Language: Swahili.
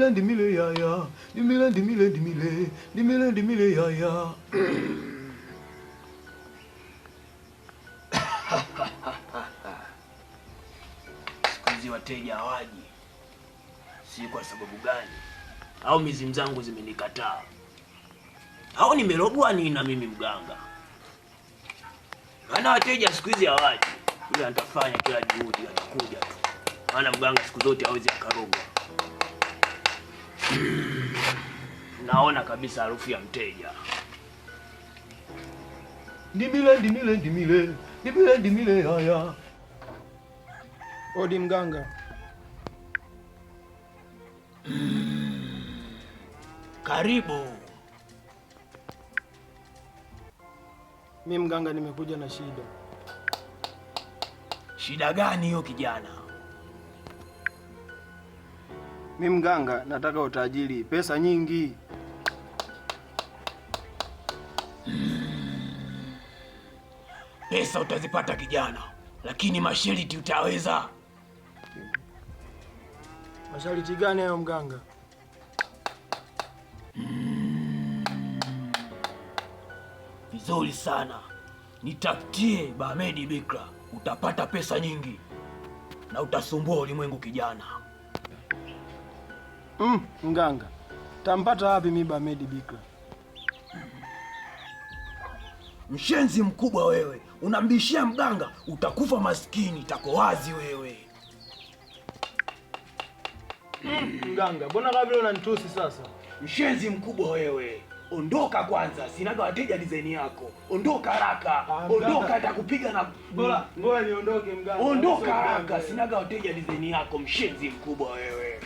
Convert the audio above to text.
ndimile yaya, ndimile yaya. Siku hizi wateja hawaji, si kwa sababu gani? Au mizimu zangu zimenikataa? Au nimerogwa nini na mimi mganga? Maana wateja siku hizi hawaji. Yule atafanya kila juhudi atakuja tu. Maana mganga siku zote hawezi akarogwa. Naona kabisa harufu ya mteja. Ndimile yaya. Odi mganga. Karibu. Mimi mganga nimekuja na shida. Shida gani hiyo kijana? Mimi mganga nataka utajiri, pesa nyingi. Pesa utazipata kijana, lakini masharti utaweza? Masharti gani hayo mganga? Vizuri sana. Nitafutie Bamedi Bikra, utapata pesa nyingi na utasumbua ulimwengu kijana. Mganga, tampata wapi mimi Bamedi Bikra? Mshenzi mkubwa wewe, unambishia mganga, utakufa maskini, tako wazi wewe. Mganga, mbona kabla unanitusi sasa? Mshenzi mkubwa wewe, ondoka kwanza, sinaga wateja design yako. Ondoka haraka, ondoka atakupiga na Ngoja niondoke mganga. ondoka haraka, sinaga wateja design yako, mshenzi mkubwa wewe.